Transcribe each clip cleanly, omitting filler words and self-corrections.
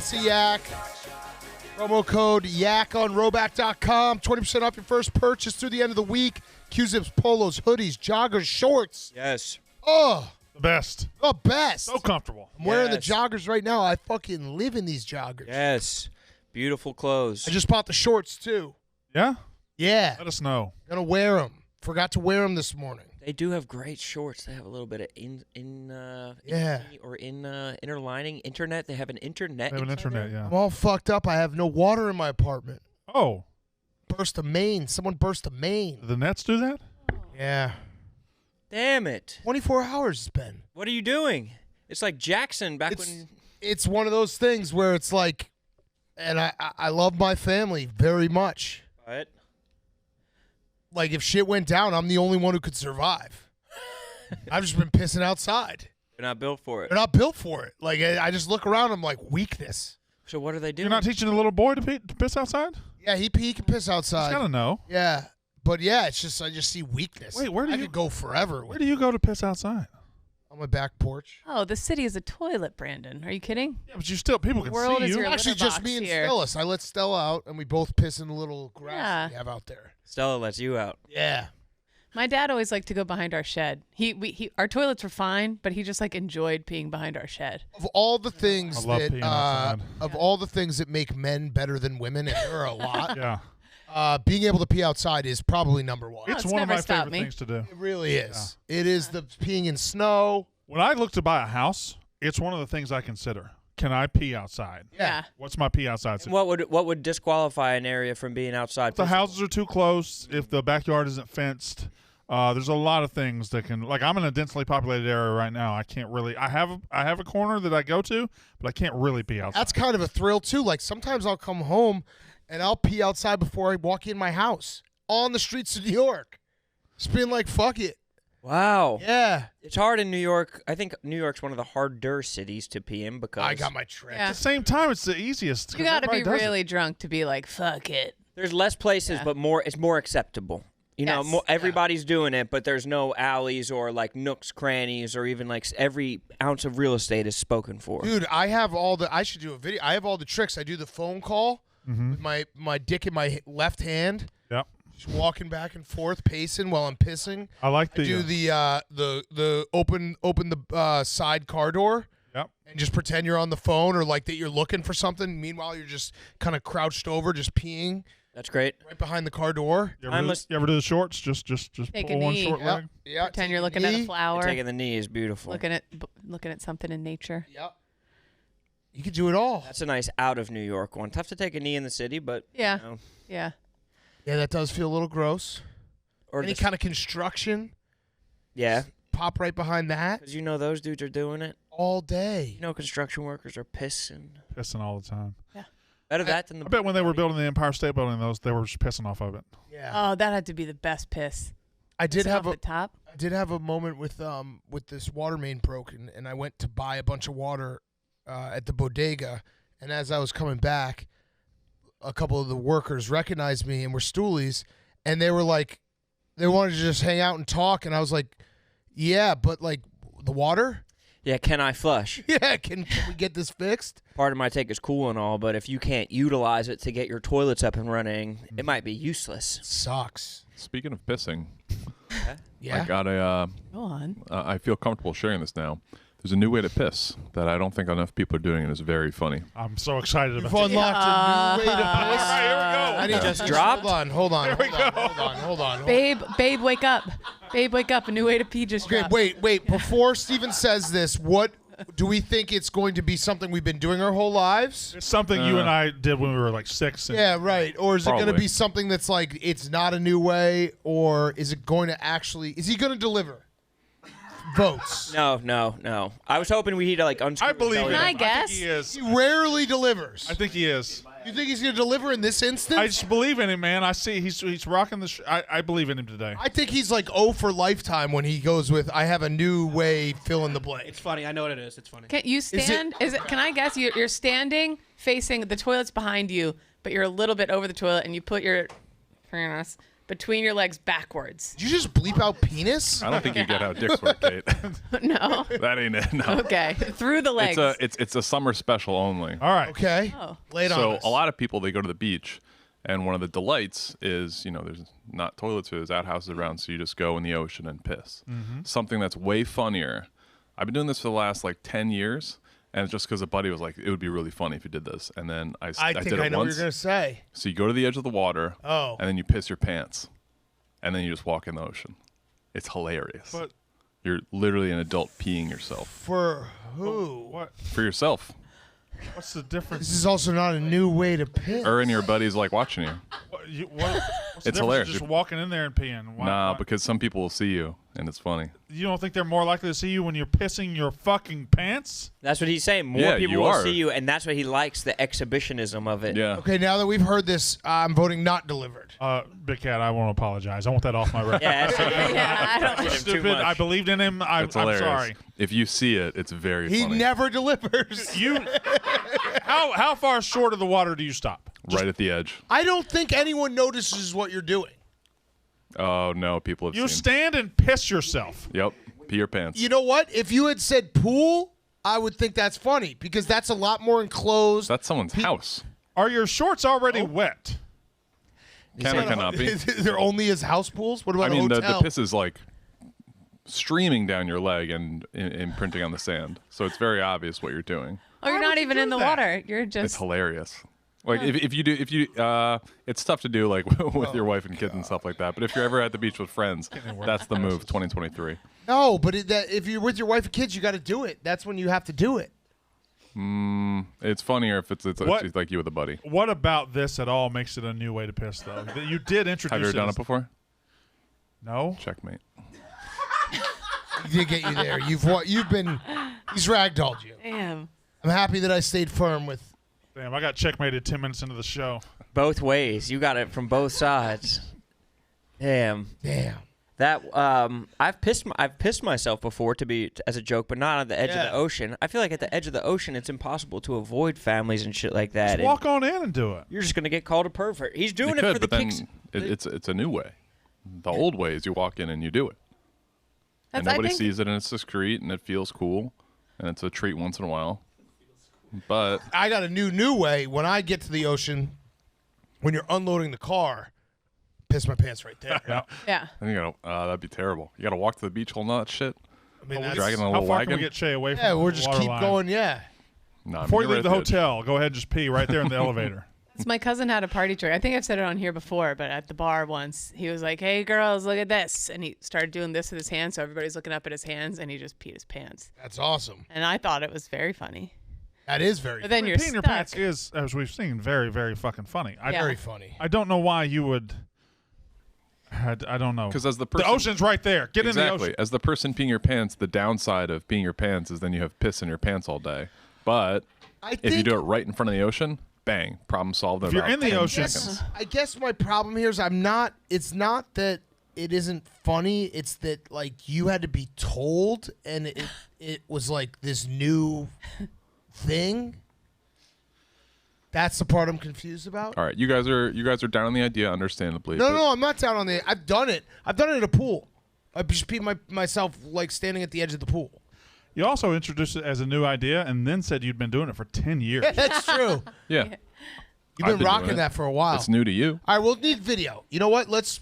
It's a yak. Promo code YAK on Roback.com. 20% off your first purchase through the end of the week. Q-Zips, polos, hoodies, joggers, shorts. Yes. Oh. The best. The best. So comfortable. I'm wearing the joggers right now. I fucking live in these joggers. Yes. Beautiful clothes. I just bought the shorts, too. Yeah? Yeah. Let us know. Gonna wear them. Forgot to wear them this morning. They do have great shorts. They have a little bit of inner lining. Internet. They have an internet. They have an internet, yeah. I'm all fucked up. I have no water in my apartment. Oh. Burst a main. Someone burst a main. Do the Nets do that? Yeah. Damn it. 24 hours it's been. What are you doing? It's like Jackson back when. It's one of those things where it's like, and I love my family very much. What? Like, if shit went down, I'm the only one who could survive. I've just been pissing outside. They're not built for it. They're not built for it. Like, I just look around, I'm like, weakness. So what are they doing? You're not teaching a little boy to piss outside? Yeah, he can piss outside. He's got to know. Yeah. But, yeah, it's just, I just see weakness. Wait, where do I you could go forever. Where do you go to piss outside? On my back porch. Oh, the city is a toilet, Brandon. Are you kidding? Yeah, but people can World see is you. your Actually, litter just box me and here. Stella. I let Stella out, and we both piss in the little grass we have out there. Stella lets you out. Yeah. My dad always liked to go behind our shed. Our toilets were fine, but he just like enjoyed peeing behind our shed. Of all the things I love peeing outside. all the things that make men better than women, and there are a lot. Yeah. Being able to pee outside is probably number one. Oh, It's it's one of never my stopped favorite me. things to do. It really is. Yeah. It is the peeing in snow. When I look to buy a house, it's one of the things I consider. Can I pee outside? Yeah. What's my pee outside? And what would disqualify an area from being outside? If the houses are too close, if the backyard isn't fenced, there's a lot of things that can. Like, I'm in a densely populated area right now. I can't really. I have a corner that I go to, but I can't really pee outside. That's kind of a thrill too. Like, sometimes I'll come home and I'll pee outside before I walk in my house on the streets of New York. Just being like, fuck it. Wow. Yeah. It's hard in New York. I think New York's one of the harder cities to pee in because I got my trick. Yeah. At the same time, it's the easiest. You got to be really drunk to be like, fuck it. there's less places, but it's more acceptable. You know, everybody's doing it, but there's no alleys or like nooks, crannies, or even like every ounce of real estate is spoken for. Dude, I have I should do a video. I have all the tricks. I do the phone call with my dick in my left hand. Yep. Just walking back and forth, pacing while I'm pissing. I like the. I do the open the side car door. Yep. And just pretend you're on the phone or like that you're looking for something. Meanwhile, you're just kind of crouched over, just peeing. That's great. Right behind the car door. You ever do the shorts? Just Take pull a one knee. short leg. Yeah. Pretend you're looking at a flower. Taking the knee is beautiful. Looking at something in nature. Yep. You could do it all. That's a nice out of New York one. Tough to take a knee in the city, but Yeah. you know. Yeah. Yeah, that does feel a little gross. Or any kind of construction. Yeah. Pop right behind that. Because you know those dudes are doing it all day. You know construction workers are pissing. Pissing all the time. Yeah. Better that than the. I bet when they were building the Empire State Building, they were just pissing off of it. Yeah. Oh, that had to be the best piss. I did have off the top. I did have a moment with this water main broken, and I went to buy a bunch of water at the bodega, and as I was coming back, a couple of the workers recognized me and were stoolies, and they were like, they wanted to just hang out and talk, and I was like, yeah, but like the water. Yeah, can I flush? Yeah, can we get this fixed? Part of my take is cool and all, but if you can't utilize it to get your toilets up and running, it might be useless. Sucks. Speaking of pissing, yeah. I got a. Go on. I feel comfortable sharing this now. There's a new way to piss that I don't think enough people are doing, and it's very funny. I'm so excited You've about it. unlocked a new way to piss. All right, here we go. I need Just dropped? Hold on. Babe, wake up. Babe, wake up. A new way to pee just Okay, dropped. wait. Before Steven says this, what do we think it's going to be something we've been doing our whole lives? It's something you and I did when we were like 6. Yeah, right. Or is it going to Probably. be something that's like it's not a new way, or is it going to actually? Is he going to deliver votes? No. I was hoping we'd like unscrew. I believe his him. belly I button. guess. think he is. He rarely delivers. I think he is. You think he's going to deliver in this instance? I just believe in him, man. I see he's rocking the. I believe in him today. I think he's like for lifetime when he goes with I have a new way, fill in the blank. It's funny. I know what it is. It's funny. Can you stand? Can I guess you're standing facing the toilet's behind you, but you're a little bit over the toilet, and you put the between your legs backwards. Did you just bleep out penis? I don't think you get how dicks work, Kate. No. That ain't it. No. Okay. Through the legs. It's a summer special only. All right. Okay. Oh. Lay it on So us. a lot of people, they go to the beach, and one of the delights is, there's not toilets, there's outhouses around, so you just go in the ocean and piss. Something that's way funnier. I've been doing this for the last 10 years, and it's just because a buddy was like, it would be really funny if you did this. And then I think did I it know what once. you're gonna say. So you go to the edge of the water, Oh. and then you piss your pants, and then you just walk in the ocean. It's hilarious. But You're literally an adult peeing yourself. For who? what? For yourself. What's the difference? This is also not a new way to piss. Or and your buddy's watching you. What's the It's difference hilarious. of just walking in there and peeing? Nah, because some people will see you, and it's funny. you don't think they're more likely to see you when you're pissing your fucking pants? That's what he's saying. More Yeah, people you will are. see you, and that's what he likes, the exhibitionism of it. Yeah. Okay, now that we've heard this, I'm voting not delivered. Big Cat, I want to apologize. I want that off my record. Yeah, that's Yeah, I don't. him too Stupid. much. I believed in him. I'm It's hilarious. sorry. If you see it, it's very He funny. never delivers. How far short of the water do you stop? Right at the edge. I don't think anyone notices what you're doing. Oh, no, people have You seen. stand and piss yourself. Yep. Pee your pants. You know what? If you had said pool, I would think that's funny because that's a lot more enclosed. That's someone's house. Are your shorts already wet? Can or cannot be. They're only as house pools? What about I mean, a the hotel? piss is streaming down your leg and imprinting on the sand. So it's very obvious what you're doing. Oh, you're Why not would you even do in the that? water. You're It's just. hilarious. If you it's tough to do with your wife and kids and stuff like that. But if you're ever at the beach with friends, that's the move. 2023. No, but if you're with your wife and kids, you got to do it. That's when you have to do it. It's funnier if it's What? like you with a buddy. What about this at all makes it a new way to piss, though? That you did introduce Have you ever done as- it before? No. Checkmate. He did get you there. He's ragdolled you. Damn. I'm happy that I stayed firm with. Damn, I got checkmated 10 minutes into the show. Both ways. You got it from both sides. Damn. That I've pissed myself before as a joke, but not on the edge of the ocean. I feel like at the edge of the ocean, it's impossible to avoid families and shit like that. Just walk on in and do it. You're just gonna get called a pervert. He's doing You it could, for the but then kicks. it's a new way. The old way is you walk in and you do it. And I nobody think- sees it, and it's discreet, and it feels cool, and it's a treat once in a while. But I got a new way. When I get to the ocean, when you're unloading the car, piss my pants right there. Yeah. then you gotta, that'd be terrible. You gotta walk to the beach holding all that shit. I mean, that's, Dragging a How little far wagon. can we get Cheah away from yeah, the we're just water keep line? going. Yeah. No, Before you you're leave the right at edge. hotel, go ahead and just pee right there in the elevator. So my cousin had a party trick. I think I've said it on here before, but at the bar once, he was like, "Hey girls, look at this," and he started doing this with his hands, so everybody's looking up at his hands, and he just peed his pants. That's awesome. And I thought it was very funny. That is very, But then you're Peeing your stuck. pants is, as we've seen, very, very fucking funny. Yeah. very funny. I don't know why you would. I don't know. Because as the The person, ocean's right there. Get in the exactly, ocean. as the person peeing your pants, the downside of peeing your pants is then you have piss in your pants all day. But I if you think- do it right in front of the ocean, bang, problem solved. If you're in the ocean- I guess my problem here is it's not that it isn't funny. It's that you had to be told, and it was like this new thing. That's the part I'm confused about. All right, you guys are down on the idea, understandably. No, but no, I'm not down on the. I've done it. I've done it at a pool. I just peed myself standing at the edge of the pool. You also introduced it as a new idea and then said you'd been doing it for 10 years. That's true. Yeah, You've I've been been doing rocking it. that for a while. It's new to you. All right, we'll need video. You know what? Let's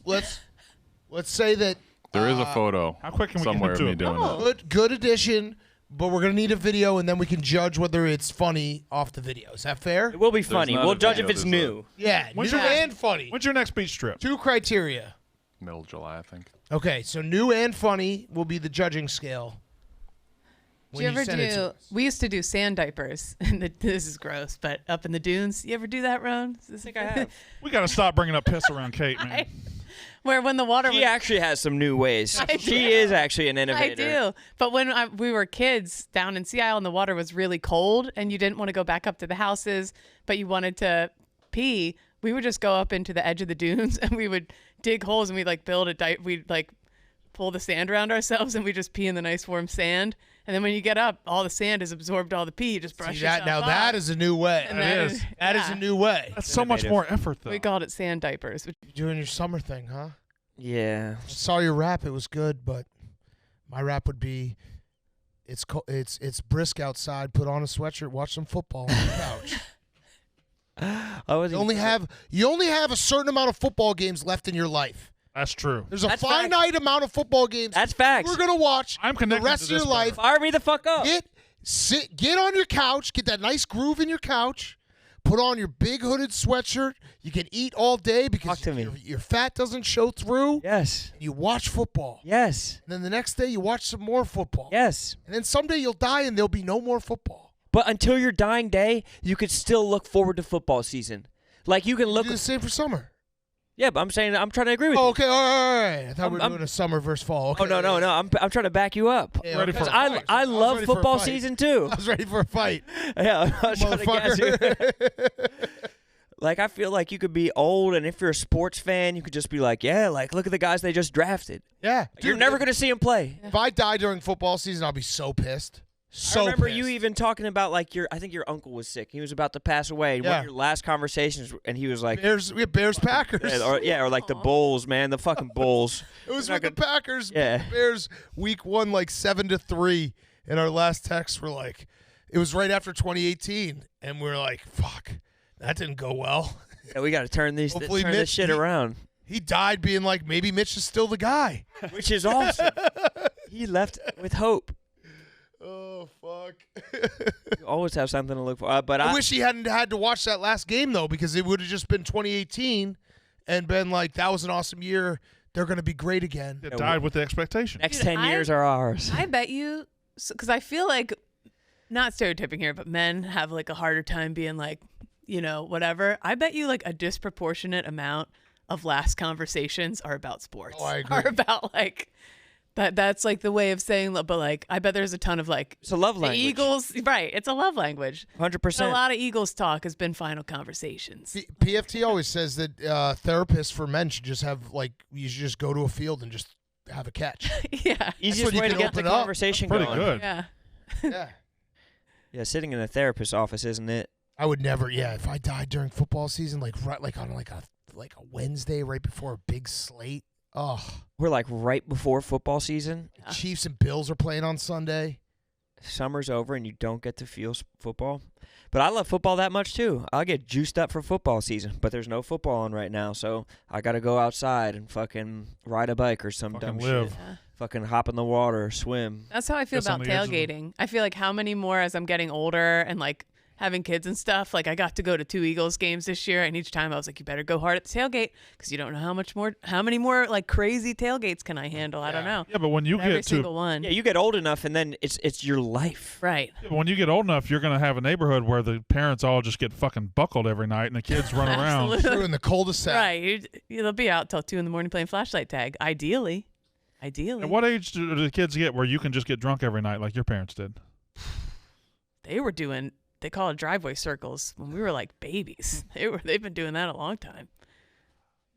say that There is a photo How quick can we get somewhere into of me it? doing Oh. good addition, but we're gonna need a video, and then we can judge whether it's funny off the video. Is that fair? It will be funny. not We'll a judge video, if it's there's new. Yeah, When's new your- and funny. When's your next beach trip? 2 criteria. it. Middle of July, I think. Okay, so new and funny will be the judging scale. Do you ever send it to do? us. We used to do sand diapers, and this is gross, but up in the dunes. You ever do that, Ron? I think I have. We got to stop bringing up piss around Kate, man. Where when the water She was actually has some new ways. I She do. is actually an I innovator. do. But when we were kids down in Sea Isle and the water was really cold and you didn't want to go back up to the houses, but you wanted to pee, we would just go up into the edge of the dunes and we would dig holes and we'd build we'd pull the sand around ourselves and we just pee in the nice warm sand. And then when you get up, all the sand has absorbed all the pee. You just brush See, that, yourself now that off. is a new way. And That then- is. That is yeah. a new way. That's so much Innovative. more effort, though. We called it sand diapers. You're doing your summer thing, huh? Yeah. I saw your rap. It was good, but my rap would be, it's brisk outside. Put on a sweatshirt. Watch some football on the couch. You only have a certain amount of football games left in your life. That's true. There's a That's finite amount of football games. That's facts. We're gonna watch I'm the connected rest to of this your life. Fire me the fuck up. Get on your couch. Get that nice groove in your couch. Put on your big hooded sweatshirt. You can eat all day because Talk to me. your fat doesn't show through. Yes. You watch football. Yes. And then the next day you watch some more football. Yes. And then someday you'll die and there'll be no more football. But until your dying day, you could still look forward to football season. Like you can look. Do the same for summer. Yeah, but I'm trying to agree with you. Oh, okay, all right. I thought we were I'm- doing a summer versus fall. Okay. Oh no. I'm trying to back you up. Yeah, Ready okay. for a I was love ready for a football fight. season too. I was ready for a fight, Yeah, I was trying to gas you. motherfucker. Like I feel like you could be old, and if you're a sports fan, you could just be like, yeah, like look at the guys they just drafted. Yeah, You're dude, never gonna see them play. If I die during football season, I'll be so pissed. So I remember pissed. you even talking about like I think your uncle was sick. He was about to pass away. One Yeah. of your last conversations, and he was like, We have Bears Packers. or like the Bulls, man, the fucking Bulls. It was We're with not the Packers. Yeah. The Bears week 1 like 7-3, and our last texts were like, it was right after 2018, and we were like, fuck, that didn't go well. Yeah, we got to turn Hopefully this Mitch- shit he- around, He died being like, maybe Mitch is still the guy. which is awesome. He left with hope. Oh fuck. You always have something to look for. But I wish he hadn't had to watch that last game though, because it would have just been 2018 and been like, that was an awesome year. They're gonna be great again. It died with the expectation. next Dude, 10 years are ours. I bet you, because I feel like, not stereotyping here, but men have like a harder time being like, whatever. I bet you like a disproportionate amount of last conversations are about sports. Oh, I agree. Are about like that's like the way of saying, but like I bet there's a ton of like It's a love the language. Eagles, right? It's a love language. 100%. A lot of Eagles talk has been final conversations. PFT always says that therapists for men should just have like, you should just go to a field and just have a catch. Yeah, Easiest when you way to can get the open up. conversation Pretty going. good. yeah. Yeah. Yeah, sitting in a therapist's office, isn't it? I would never. Yeah, if I died during football season, like right, like on like a Wednesday right before a big slate. Oh, We're like right before football season. Chiefs and Bills are playing on Sunday. Summer's over and you don't get to feel football. But I love football that much too. I'll get juiced up for football season, but there's no football on right now, so I got to go outside and fucking ride a bike or some Fucking dumb live. shit. Yeah. Fucking hop in the water, swim. That's how I feel Guess on about the edge of the- tailgating. I feel like how many more as I'm getting older and like having kids and stuff. Like I got to go to 2 Eagles games this year, and each time I was like, you better go hard at the tailgate because you don't know how many more like crazy tailgates can I handle? I don't know. Yeah, but when you Every get single one. Yeah, you get old enough and then it's your life. Right. when you get old enough, you're gonna have a neighborhood where the parents all just get fucking buckled every night, and the kids run around. Absolutely. True, in the cul-de-sac. Right. They'll be out till 2 a.m. playing flashlight tag. Ideally. At what age do the kids get where you can just get drunk every night like your parents did? They call it driveway circles when we were like babies. They've been doing that a long time.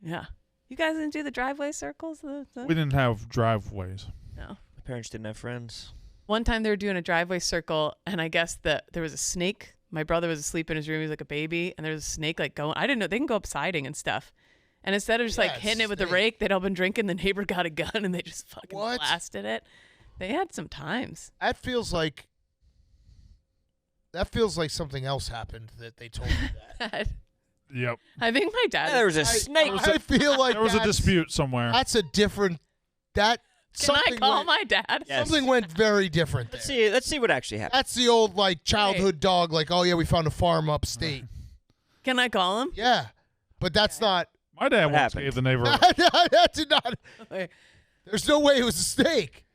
Yeah. You guys didn't do the driveway circles? We didn't have driveways. No. My parents didn't have friends. One time they were doing a driveway circle, and I guess there was a snake. My brother was asleep in his room. He was like a baby, and there was a snake like going. I didn't know they can go up siding and stuff. And instead of just like Yeah, hitting it with a snake. rake, they'd all been drinking. The neighbor got a gun, and they just fucking What? blasted it. They had some times. That feels like something else happened that they told me that. Yep. I think my dad. Yeah, there was a I- snake. I feel like There was a that's- dispute somewhere. That's a different. That Can I something call went, my dad? Yes. something went very different there. Let's see what actually happened. That's the old like childhood dog. Like, oh yeah, we found a farm upstate. Can I call him? Yeah, but that's not. My dad What once happened? gave the neighbor. that did not. Wait, There's no way it was a snake.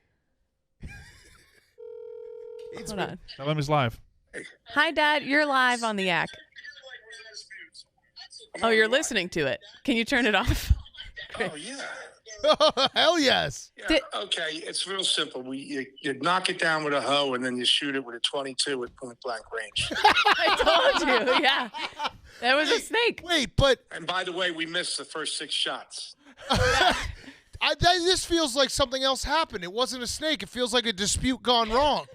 hold on. Tell him he's live. Hi, Dad. You're live on the Yak. Oh, you're listening to it. Can you turn it off? Oh yeah. Hell yes. Yeah, Did- okay, it's real simple. You knock it down with a hoe and then you shoot it with a 22 at point blank range. I told you. Yeah. That was a snake. Wait, but And by the way, we missed the first 6 shots. this feels like something else happened. It wasn't a snake. It feels like a dispute gone wrong.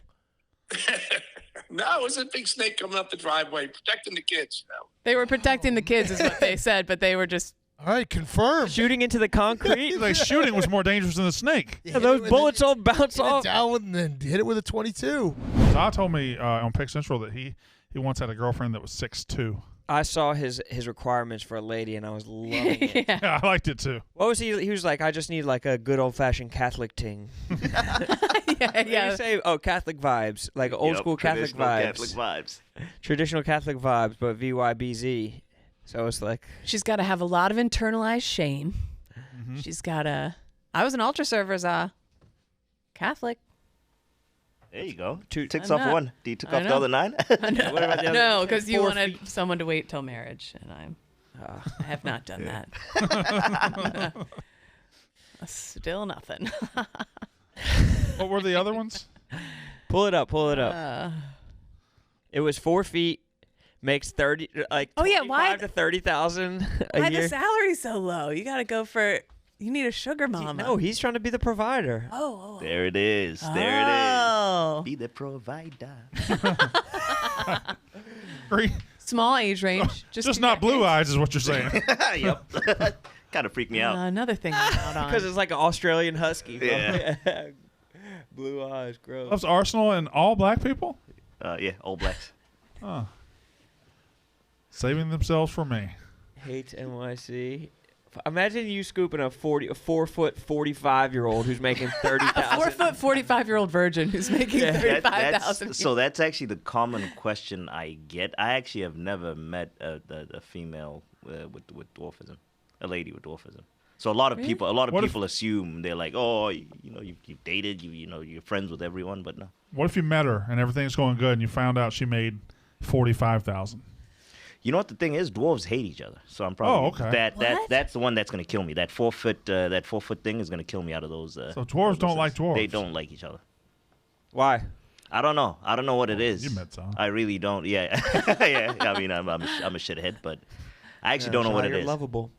No, it was a big snake coming up the driveway, protecting the kids. They were protecting the kids, is what they said, but they were just All right, confirmed. Shooting into the concrete. He's like, shooting was more dangerous than the snake. Yeah, Those bullets all bounce hit it off. down with, and then hit it with a 22. Zah told me on Pick Central that he once had a girlfriend that was 6'2". I saw his requirements for a lady, and I was loving it. Yeah. Yeah, I liked it too. What was he? He was like, I just need like a good old fashioned Catholic ting. Yeah. You say, oh, Catholic vibes, like old school Catholic vibes. Catholic vibes. Traditional Catholic vibes, but VYBZ. So it's like, She's got to have a lot of internalized shame. Mm-hmm. She's got to. I was an altar server, Catholic. There you go. Two- Ticks I'm off not- one. Do you tick I off the know. other 9? what about the other? No, because you 4 wanted feet? someone to wait till marriage, and I have not done that. Still nothing. What were the other ones? Pull it up. Pull it up. It was 4 feet. Makes 30, like Oh, yeah, why- 25 to 30,000 a Why year. the salary so low? You got to go for. You need a sugar mama. No, he's trying to be the provider. Oh. There it is. There it Oh. is. Be the provider. Green. Small age range. Just 2 not blue decades. eyes is what you're saying. Yep. Kind of freaked me out. Another thing I'm out on. Because it's like an Australian husky. Bro. Yeah. Blue eyes, gross. Loves Arsenal and all black people? Yeah, All Blacks. Oh. Saving themselves for me. Hates NYC. Imagine you scooping a 4 foot 45-year-old who's making 30,000. 4 foot 45-year-old virgin who's making $35,000. So that's actually the common question I get. I actually have never met a female with dwarfism, a lady with dwarfism. So a lot of people, What if- people assume they're like, oh, you've dated, you're friends with everyone, but no. What if you met her and everything's going good and you found out she made 45,000? You know what the thing is? Dwarves hate each other. So I'm probably okay. that's the one that's going to kill me. That 4 foot thing is going to kill me out of those. So dwarves don't like dwarves. They don't like each other. Why? I don't know. I don't know what it is. You met some. I really don't. Yeah, yeah. I mean, I'm a shithead, but I actually don't know what it You're is. lovable.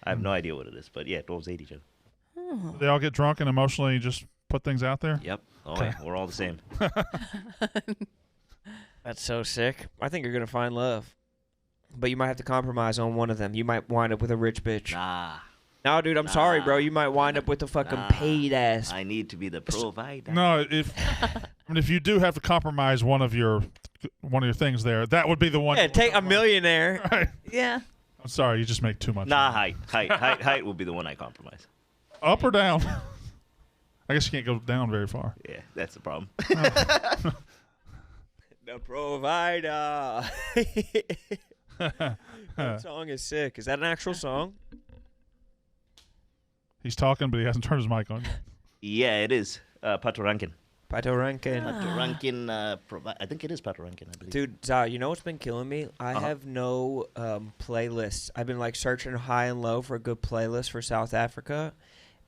I have no idea what it is, but yeah, dwarves hate each other. They all get drunk and emotionally just put things out there? Yep. Oh, yeah, we're all the same. That's so sick. I think you're going to find love. But you might have to compromise on one of them. You might wind up with a rich bitch. Nah, No, dude, I'm sorry, bro. You might wind up with a fucking paid ass. I need to be the provider. No, if you do have to compromise one of your things there, that would be the one. Yeah, take a millionaire. Right. Yeah. I'm sorry, you just make too much. Nah, money. height will be the one I compromise. Up or down? I guess you can't go down very far. Yeah, that's the problem. The provider. That song is sick. Is that an actual song? He's talking, but he hasn't turned his mic on. Yeah, it is. Patorankin. Pato Rankin. Patorankin. I think it is Patorankin, I believe. Dude, Zah, you know what's been killing me? I have no playlists. I've been like searching high and low for a good playlist for South Africa.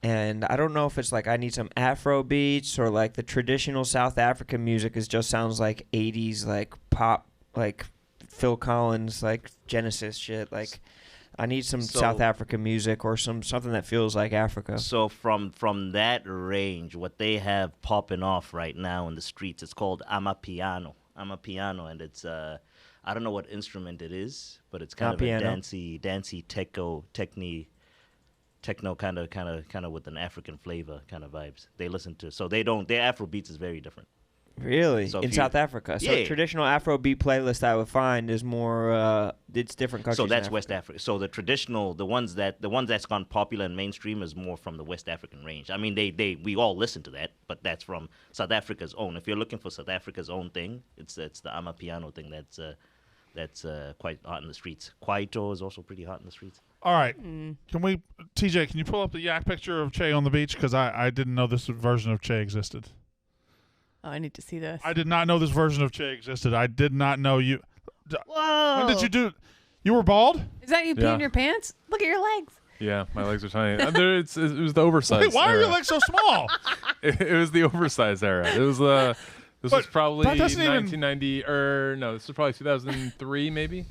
And I don't know if it's like I need some Afro beats or like the traditional South African music just sounds like 80s like pop, like Phil Collins, like Genesis shit. Like I need some South African music or something that feels like Africa. So from that range, what they have popping off right now in the streets, it's called Amapiano. Amapiano, and it's I don't know what instrument it is, but it's kind of a dancey techno kind of with an African flavor kind of vibes. They listen to, so their Afro beats is very different. Really? So in South Africa? So Yeah. traditional Afrobeat playlist I would find is more, it's different countries. So that's in West Africa. So the traditional, the ones that's gone popular and mainstream is more from the West African range. I mean, we all listen to that, but that's from South Africa's own. If you're looking for South Africa's own thing, it's the Amapiano thing that's quite hot in the streets. Kwaito is also pretty hot in the streets. All right. TJ, can you pull up the yak picture of Cheah on the beach? Because I didn't know this version of Cheah existed. Oh, I need to see this. I did not know this version of Cheah existed. I did not know you. Whoa. When did you do? You were bald? Is that you peeing your pants? Look at your legs. Yeah, my legs are tiny. It was the oversized. Wait, why era. are your legs so small? It was the oversized era. It was this was probably that doesn't even- 1990 or no, this was probably 2003 maybe.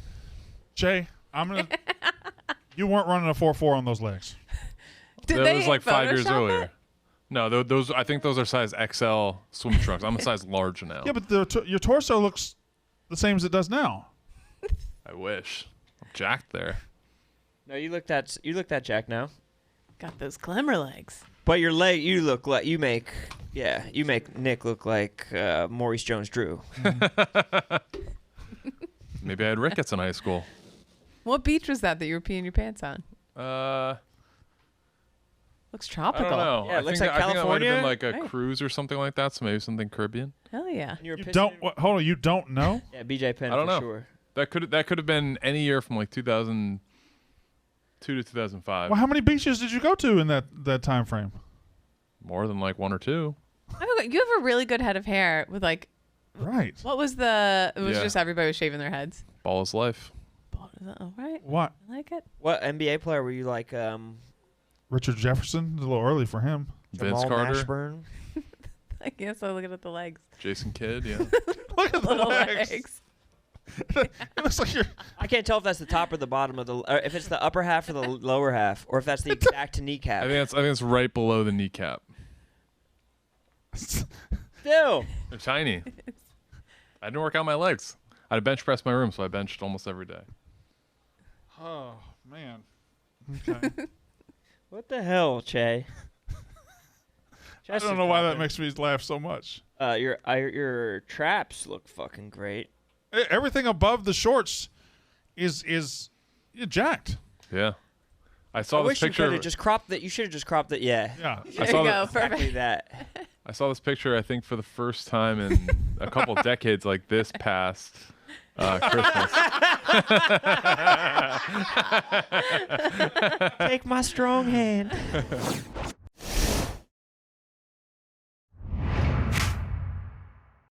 Jay, I'm gonna. You weren't running a 4.4 on those legs. Did That they was like 5 years Photoshop earlier. it? No, those I think those are size XL swim trunks. I'm a size large now. Yeah, but your torso looks the same as it does now. I wish. I'm jacked there. No, you look that Jack now. Got those glamour legs. But your leg, you make Nick look like Maurice Jones-Drew. Maybe I had rickets in high school. What beach was that you were peeing your pants on? Looks tropical. I don't know. Yeah, it looks like I think that might have been California. like a Right. cruise or something like that. So maybe something Caribbean. Hell yeah. You were You pissing don't. your- Hold on. You don't know? Yeah, BJ Penn I don't for know. sure. That could have been any year from like 2002 to 2005. Well, how many beaches did you go to in that time frame? More than like 1 or 2. Oh, you have a really good head of hair with like, Right. what was it was Yeah. just everybody was shaving their heads. Ball is life. Oh, right. What? I like it. What NBA player were you like? Richard Jefferson? It's a little early for him. Vince Jamal Carter, Mashburn? I guess I'm looking at the legs. Jason Kidd. Yeah. Look at the Little legs. legs. It looks like you're. I can't tell if that's the top or the bottom of or if it's the upper half or the lower half, or if that's the exact I kneecap. think it's right below the kneecap. Still. They're tiny. I didn't work out my legs. I bench press my room, so I benched almost every day. Oh man. Okay. What the hell, Cheah? I don't know why that makes me laugh so much. Your traps look fucking great. Everything above the shorts is jacked. Yeah. I saw I this wish you picture. could have just cropped that. You should have just cropped it. Yeah. Yeah. There saw you go. the- Exactly Perfect. that. I saw this picture, I think, for the first time in a couple decades, like this past Christmas. Take my strong hand.